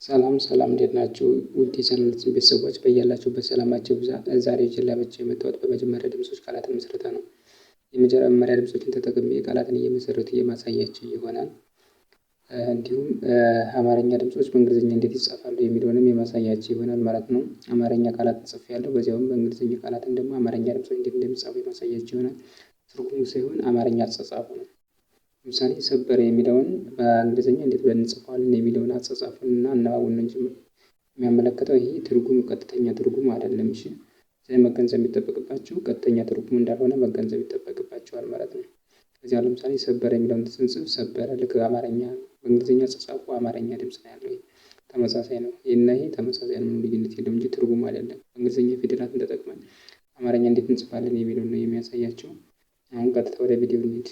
ሰላም ሰላም እንዴት ናችሁ? ውድ የቻናላችን ቤተሰቦች በያላችሁበት ሰላማችሁ ይብዛ። ዛሬ ይዤላችሁ የመጣሁት በመጀመሪያ ድምጾች ቃላትን ምስረታ ነው። የመጀመሪያ ድምጾችን ተጠቅሜ ቃላትን እየመሰረቱ የማሳያችሁ ይሆናል። እንዲሁም አማርኛ ድምጾች በእንግሊዝኛ እንዴት ይጻፋሉ የሚለውንም የማሳያችሁ ይሆናል ማለት ነው። አማርኛ ቃላት ጽፌያለሁ፣ በዚያውም በእንግሊዝኛ ቃላትን ደግሞ አማርኛ ድምጾች እንዴት እንደሚጻፉ የማሳያችሁ ይሆናል። ትርጉሙ ሳይሆን አማርኛ አጻጻፉ ነው። ለምሳሌ ሰበረ የሚለውን በእንግሊዝኛ እንዴት ብለን እንጽፈዋለን የሚለውን አጻጻፉን እና አነባቡን ነው እንጂ የሚያመለክተው ይሄ ትርጉሙ ቀጥተኛ ትርጉሙ አይደለም። እሺ ስለዚህ መገንዘብ የሚጠበቅባችሁ ቀጥተኛ ትርጉሙ እንዳልሆነ መገንዘብ ይጠበቅባችኋል ማለት ነው። ከዚያ ለምሳሌ ሰበረ የሚለውን ስንጽፍ ሰበረ ልክ አማርኛ በእንግሊዝኛ አጻጻፉ አማርኛ ድምጽ ነው ያለው። ተመሳሳይ ነው። ይሄና ይሄ ተመሳሳይ ነው፣ ልዩነት የለውም እንጂ ትርጉሙ አይደለም። በእንግሊዝኛ ፊደላትን ተጠቅመን አማርኛ እንዴት እንጽፋለን የሚለውን ነው የሚያሳያቸው። አሁን ቀጥታ ወደ ቪዲዮ እንሂድ።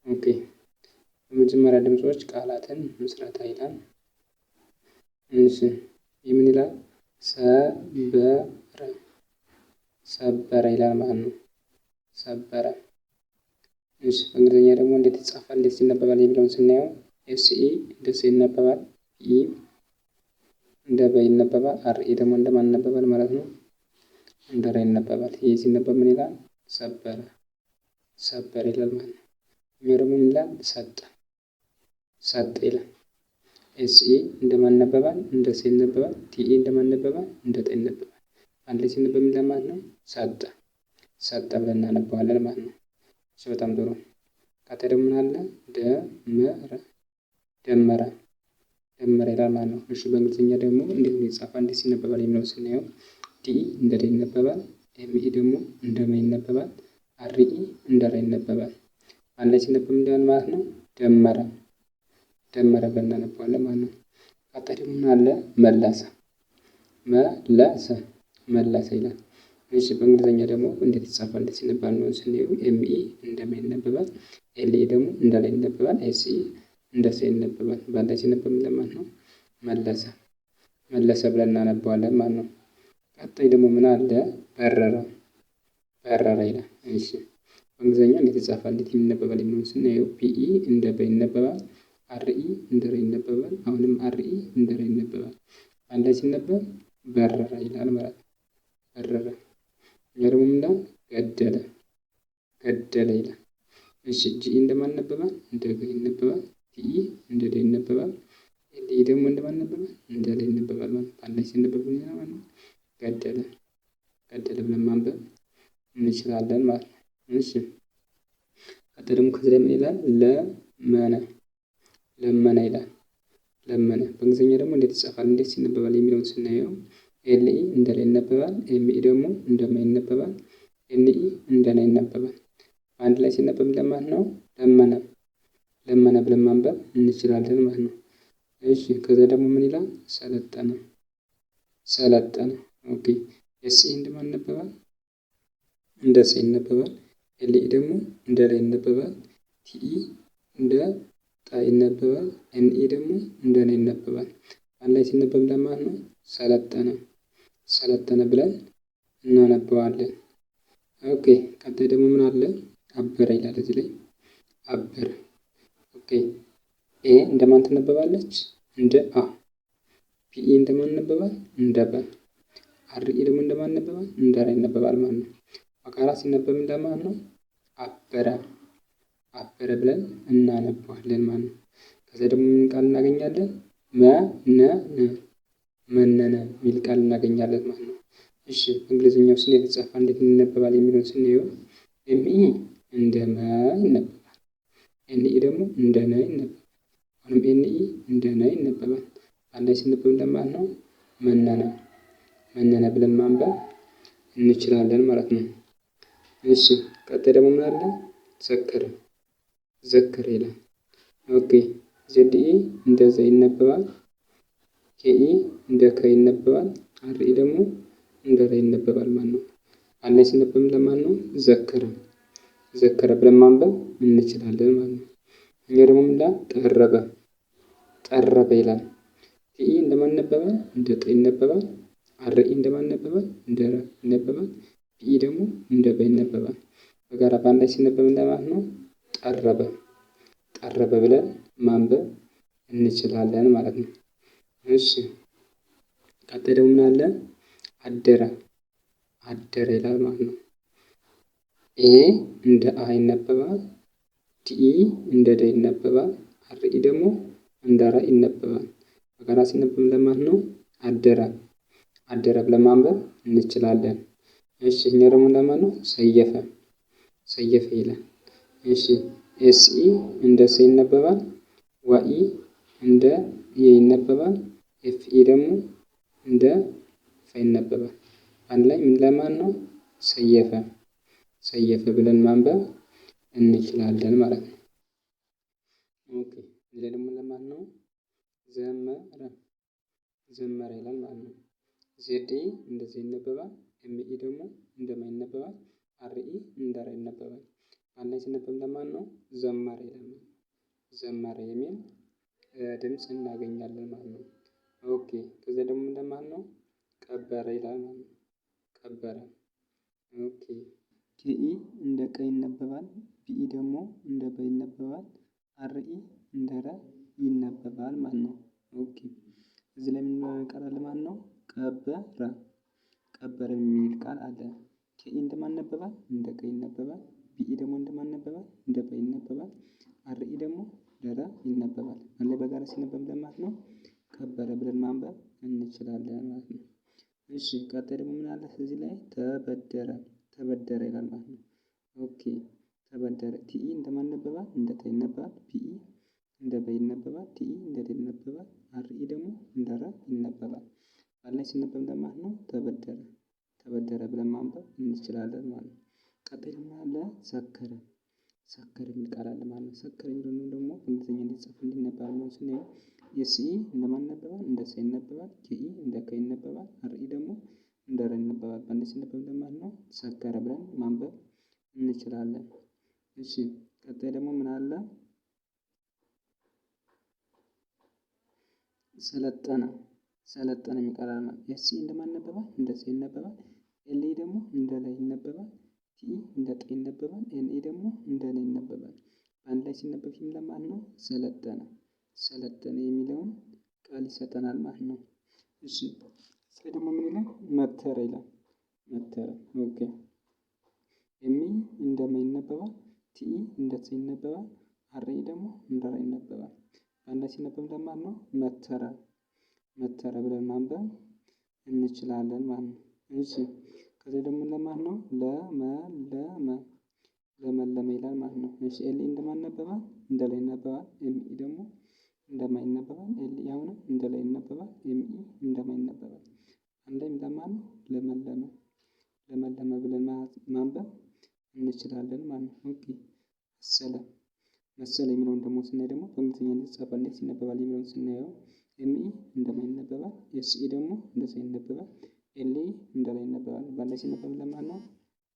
ኦኬ በመጀመሪያ ድምጾች ቃላትን ምስረታ ይላል። እሺ የምን ይላል? ሰበረ ሰበረ ይላል ማለት ነው። ሰበረ። እሺ በእንግሊዝኛ ደግሞ እንዴት ይጻፋል እንዴት ይነበባል የሚለውን ስናየው ኤስኢ እንደ ሴ ይነበባል፣ ኢ እንደ በ ይነበባል፣ አር ኢ ደግሞ እንደማን ይነበባል ማለት ነው? እንደ ረ ይነበባል። ይሄ ሲነበብ ምን ይላል? ሰበረ ሰበረ ይላል ማለት ነው። ደግሞ ምን ይላል? ሰጠ ሰጠ ይላል። ኤስኢ እንደማን ይነበባል? እንደ ሴ ይነበባል። ቲኢ እንደማን ይነበባል? እንደ ጠ ይነበባል። አንድ ላይ ሲነበብ ምን ይላል ማለት ነው? ሰጠ ሰጠ ብለን እናነባዋለን ማለት ነው። እሺ በጣም ጥሩ። ቀጣይ ደግሞ ምን አለ? ደመረ ደመረ ደመረ ይላል ማለት ነው። እሺ በእንግሊዝኛ ደግሞ እንዴት ነው ይጻፋል እንዴት ይነበባል የሚለውን ስናየው ዲኢ እንደ ደ ይነበባል፣ ኤምኢ ደግሞ እንደ መ ይነበባል፣ አርኢ እንደ ረ ይነበባል። አንድ ላይ ሲነበብ እንዳል ማለት ነው? ደመረ ደመረ ብለን እናነባዋለን ማለት ነው። ቀጣይ ደግሞ ምን አለ? መለሰ መለሰ መለሰ ይላል። እሺ በእንግሊዝኛ ደግሞ እንዴት ይጻፋል እንዴት ሲነበብ ነው ስናየው ኤምኢ እንደ መ ይነበባል፣ ኤልኢ ደግሞ እንደ ለ ይነበባል፣ ኤስኢ እንደ ሴ ይነበባል። በአንድ ላይ ሲነበብ ማለት ነው? መለሰ መለሰ ብለን እናነባዋለን ማለት ነው። ቀጣይ ደግሞ ምን አለ? በረረ በረረ ይላል። እሺ በእንግሊዝኛ እንዴት ይጻፋል እንዴት ይነበባል የሚለውን ስናየው ፒኢ እንደ በ ይነበባል፣ አርኢ እንደ ረ ይነበባል፣ አሁንም አርኢ እንደ ረ ይነበባል። አንድ ላይ ሲነበብ በረረ ይላል ማለት ነው። በረረ። እኛ ደግሞ ምን ይላል? ገደለ ገደለ ይላል። እሺ ጂኢ እንደማን ይነበባል? እንደ ገ ይነበባል፣ ቲኢ እንደ ደ ይነበባል፣ ኤልኢ ደግሞ እንደማን ይነበባል? እንደ ለ ይነበባል ማለት ነው። አንድ ላይ ሲነበብ ምን ይላል ማለት ነው? ገደለ ገደለ ብለን ማንበብ እንችላለን ማለት ነው። እሺ ቀጣይ ደግሞ ከዚህ ላይ ምን ይላል? ለመነ ለመነ ይላል። ለመነ በእንግሊዝኛ ደግሞ እንዴት ይጻፋል እንዴት ይነበባል የሚለውን ስናየው ኤልኢ እንደ ለ ይነበባል፣ ኤምኢ ደግሞ እንደ መ ይነበባል፣ ኤንኢ እንደ ነ ይነበባል። አንድ ላይ ሲነበብ ለማለት ነው? ለመነ ለመነ ብለን ማንበብ እንችላለን ማለት ነው። እሺ ከዛ ደግሞ ምን ይላል? ሰለጠነ ሰለጠነ። ኦኬ ኤስኢ እንደማን ይነበባል? እንደ ሴ ይነበባል፣ ኤልኢ ደግሞ እንደ ለ ይነበባል፣ ቲኢ እንደ ጠ ይነበባል፣ ኤንኢ ደግሞ እንደ ነ ይነበባል። አንድ ላይ ሲነበብ ለማለት ነው? ሰለጠነ ሰለጠነ ብለን እናነበዋለን። ኦኬ ቀጣይ ደግሞ ምን አለ? አበረ ይላል እዚህ ላይ አበረ። ኦኬ ኤ እንደማን ትነበባለች? እንደ አ። ፒኢ እንደማን ይነበባል? እንደ በ። አርኢ ደግሞ እንደማን ይነበባል? እንደ ረ ይነበባል ማለት ነው። በጋራ ሲነበብ እንደማን ነው? አበረ አበረ ብለን እናነባዋለን ማለት ነው። ከዛ ደግሞ ምን ቃል እናገኛለን? መነነ መነነ የሚል ቃል እናገኛለን ማለት ነው። እሺ እንግሊዝኛው እንዴት ይጻፋል እንዴት ይነበባል የሚለውን ስናየው ኤምኢ እንደ መ ይነበባል፣ ኤንኢ ደግሞ እንደ ነ ይነበባል፣ አሁንም ኤንኢ እንደ ነ ይነበባል። አንድ ላይ ሲነበብ እንደማለት ነው? መነነ መነነ ብለን ማንበብ እንችላለን ማለት ነው። እሺ ቀጣይ ደግሞ ምን አለ? ዘከረ ዘከረ ይላል። ኦኬ ዜድኢ እንደ ዘ ይነበባል፣ ኬኢ እንደ ከ ይነበባል፣ አርኢ ደግሞ እንደ ረ ይነበባል ማለት ነው። አንድ ላይ ሲነበብ ለማን ነው? ዘከረ ዘከረ ብለን ማንበብ እንችላለን ማለት ነው። እኛ ደግሞ ምን ይላል? ጠረበ ጠረበ ይላል። ቲኢ እንደማን ይነበባል? እንደ ጠ ይነበባል፣ አርኢ እንደማን ይነበባል? እንደ ረ ይነበባል፣ ፒኢ ደግሞ እንደ በ ይነበባል። በጋራ በአንድ ላይ ሲነበብ እንደማለት ነው ጠረበ። ጠረበ ብለን ማንበብ እንችላለን ማለት ነው። እሺ ቀጣይ ደግሞ ምን አለ? አደረ። አደረ ይላል ማለት ነው። ኤ እንደ አ ይነበባል። ዲኢ እንደ ደ ይነበባል። አርኢ ደግሞ እንደ ረ ይነበባል። በጋራ ሲነበብ ለማለት ነው አደረ። አደረ ብለን ማንበብ እንችላለን። እሺ እኛ ደግሞ ለማለት ነው ሰየፈ። ሰየፈ ይላል። እሺ ኤስኢ እንደ ሰ ይነበባል። ዋኢ እንደ የ ይነበባል። ኤፍኢ ደግሞ እንደ ፈ ይነበባል። አንድ ላይ ምን ለማለት ነው ሰየፈ። ሰየፈ ብለን ማንበብ እንችላለን ማለት ነው። ኦኬ እዚህ ደግሞ ለማለት ነው ዘመረ። ዘመረ ይላል ማለት ነው። ዜድኢ እንደዚህ ይነበባል። ኤምኢ ደግሞ እንደማ ይነበባል። አርኢ እንደ ረ ይነበባል። አንድ ላይ ሲነበብ ለማለት ነው ዘመረ ይላል። ዘመረ የሚል ድምፅ እናገኛለን ማለት ነው። ኦኬ ከዛ ደግሞ ለማለት ነው ቀበረ ይላል ማለት ነው። ቀበረ። ኦኬ ኬኢ እንደ ቀ ይነበባል። ቢኢ ደግሞ እንደ በ ይነበባል። አርኢ እንደ ረ ይነበባል ማለት ነው። ኦኬ እዚህ ላይ ምን ይቀራል ማለት ነው ቀበረ። ቀበረ የሚል ቃል አለ። ኬኢ እንደማን ይነበባል? እንደ ቀ ይነበባል። ቢኢ ደግሞ እንደማን ይነበባል? እንደ በ ይነበባል። አርኢ ደግሞ እንደ ረ ይነበባል። አንድ ላይ በጋራ ሲነበብ ለማለት ነው ከበረ ብለን ማንበብ እንችላለን ማለት ነው። እሺ ቀጣይ ደግሞ ምን አለ እዚህ ላይ ተበደረ። ተበደረ ይላል ማለት ነው። ኦኬ ተበደረ። ቲኢ እንደማን ይነበባል? እንደ ተ ይነበባል። ቢኢ እንደ በ ይነበባል። ቲኢ እንደ ደ ይነበባል። አርኢ ደግሞ እንደ ረ ይነበባል። አንድ ላይ ሲነበብ ለማለት ነው ተበደረ። ተበደረ ብለን ማንበብ እንችላለን ማለት ነው። ቀጣይ ደግሞ አለ ሰከረ። ሰከረ የሚል ቃል አለ ማለት ነው። ሰከረ የሚለው ደግሞ በእንግሊዝኛ እንዲጻፍ እንዲነበብ ነው ስናየው ኤስኢ እንደማን ይነበባል? እንደ ሰ ይነበባል። ኬኢ እንደ ከ ይነበባል። አርኢ ደግሞ እንደ ረ ይነበባል። በአንድ ላይ ሲነበብ ለማለት ነው ሰከረ ብለን ማንበብ እንችላለን። እሺ ቀጣይ ደግሞ ምን አለ? ሰለጠነ። ሰለጠነ የሚል ቃል አለ። ኤስኢ እንደማን ይነበባል? እንደ ሰ ይነበባል። ኤልኢ ደግሞ እንደ ለ ይነበባል። ቲኢ እንደ ጠ ይነበባል። ኤንኢ ደግሞ እንደ ነ ይነበባል። በአንድ ላይ ሲነበብ ለማለት ነው ሰለጠነ። ሰለጠነ የሚለውን ቃል ይሰጠናል ማለት ነው። እሺ እዚህ ደግሞ ምን ይላል? መተረ ይላል። መተረ። ኦኬ ኤምኢ እንደ መ ይነበባል። ቲኢ እንደ ጸ ይነበባል። አርኢ ደግሞ እንደ ረ ይነበባል። በአንድ ላይ ሲነበብ ለማለት ነው መተረ። መተረ ብለን ማንበብ እንችላለን ማለት ነው። እሺ ከዚህ ደግሞ ለማለት ነው ለመለመ። ለመለመ ይላል ማለት ነው። እሺ ኤልኢ እንደማን ይነበባል? እንደ ለ ይነበባል። ኤምኢ ደግሞ እንደማ ይነበባል። ኤልኢ አሁንም እንደ ለ ይነበባል። ኤምኢ እንደማ ይነበባል። አንድ ላይ ለማለት ነው ለመለመ። ለመለመ ብለን ማንበብ እንችላለን ማለት ነው። ኦኬ መሰለ። መሰለ የሚለውን ደግሞ ስናይ ደግሞ በእንግሊዝኛ እንዴት ይጻፋል እንዴት ይነበባል የሚለውን ስናየው ኤምኢ እንደማ ይነበባል። ኤስኢ ደግሞ እንደ ሰ ይነበባል። ኤልኢ እንደ ለ ይነበባል። በአንድ ላይ ሲነበብ ለማለት ነው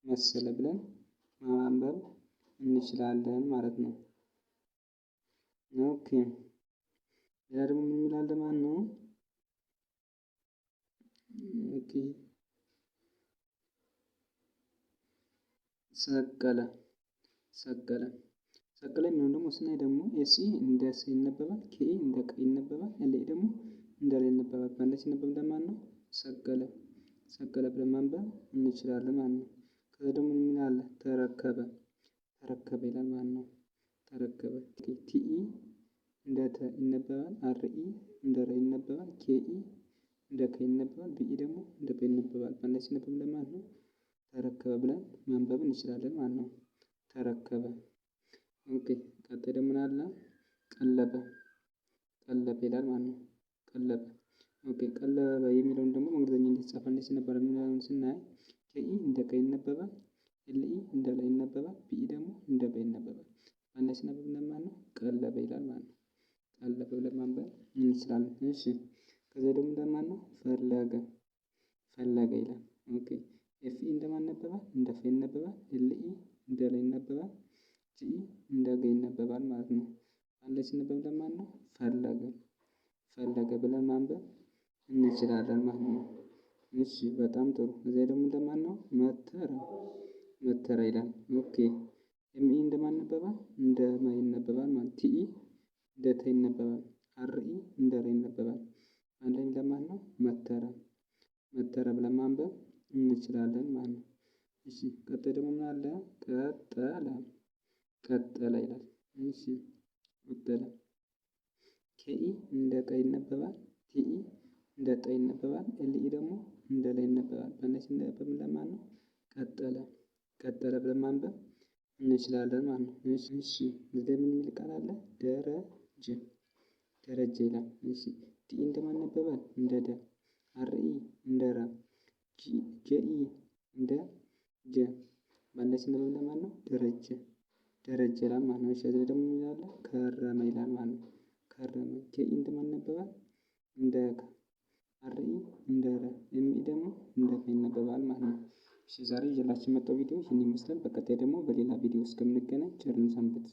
መሰለ ብለን ማንበብ እንችላለን ማለት ነው። ኦኬ ሌላ ደግሞ ምን ይላል ማለት ነው? ኦኬ ሰቀለ። ሰቀለ። ሰቀለ የሚለውን ደግሞ ስናይ ደግሞ ኤስኢ እንደ ሰ ይነበባል። ኬኢ እንደ ቀ ይነበባል። ኤልኢ ደግሞ እንደ ለ ይነበባል። በአንድ ላይ ሲነበብ ለማለት ነው ሰቀለ። ሰቀለ ብለን ማንበብ እንችላለን ማለት ነው። ከዛ ደግሞ ምን አለ? ተረከበ። ተረከበ ይላል ማለት ነው። ተረከበ። ቲኢ እንደ ተ ይነበባል። አርኢ እንደ ረ ይነበባል። ኬኢ እንደ ከ ይነበባል። ቢኢ ደግሞ እንደ በ ይነበባል። በአንድ ላይ ሲነበብ ለማለት ነው ተረከበ ብለን ማንበብ እንችላለን ማለት ነው። ተረከበ። ኦኬ ቀጣይ ደግሞ ምን አለ? ቀለበ። ቀለበ ይላል ማለት ነው። ቀለበ። ኦኬ ቀለበ የሚለውን ደግሞ በእንግሊዝኛ እንዴት ይጻፋል እንዴት ይነበባል የሚለውን ስናይ ኬኢ እንደ ቀ ይነበባል። ኤልኢ እንደ ለ ይነበባል። ቢኢ ደግሞ እንደ በ ይነበባል። በአንድ ላይ ሲነበብ ለማለት ነው ቀለበ ይላል ማለት ነው። ቀለበ ብለን ማንበብ እንችላለን። እሺ ከዛ ደግሞ ለማለት ነው ፈለገ። ፈለገ ይላል። ኦኬ ኤፍኢ እንደማን ይነበባል? እንደ ፈ ይነበባል። ኤልኢ እንደ ለ ይነበባል። ቲኢ እንደ ገ ይነበባል ማለት ነው። አንድ ላይ ሲነበብ ለማለት ነው ፈለገ። ፈለገ ብለን ማንበብ እንችላለን ማለት ነው። እሺ በጣም ጥሩ። እዚያ ደግሞ እንደማን ነው? መተረ መተረ ይላል። ኦኬ ኤምኢ እንደማን ይነበባል? እንደ መ ይነበባል ማለት ቲኢ እንደ ተ ይነበባል። አርኢ እንደ ረ ይነበባል። አንድ ላይ እንደማን ነው? መተረ መተረ ብለን ማንበብ እንችላለን ማለት ነው። እሺ ቀጣይ ደግሞ ምን አለ? ቀጠለ ቀጠለ ይላል። እሺ ቀጠለ ኬኢ እንደ ቀ ይነበባል። ቲኢ እንደ ጠ ይነበባል። ኤልኢ ደግሞ እንደ ላይ ይነበባል። በእነዚህ ሲነበብ ለማን ነው? ቀጠለ ቀጠለ ብለን ማንበብ እንችላለን ማለት ነው። እሺ እዚህ ምን የሚል ቃል አለ? ደረጀ ደረጀ ይላል። እሺ ቲኢ እንደማን ይነበባል? እንደ ደ። አርኢ እንደ ረ። ጀኢ እንደ ጀ። በእነዚህ ሲነበብ ለማን ነው? ደረጀ ደረጀ ይላል ማለት ነው። እሺ እዚህ ደግሞ ምን ይላል? ከረመ ይላል ማለት ነው። ከረመ ኬኢ እንደማን ይነበባል? እንደ ከ። አርኢ እንደ ረ። ኤምኢ ደግሞ እንደ ከ ይነበባል ማለት ነው። እሺ ዛሬ ይዤላችሁ የመጣው ቪዲዮ ይህን ይመስላል። በቀጣይ ደግሞ በሌላ ቪዲዮ እስከምንገናኝ ቸርን ሰንብት።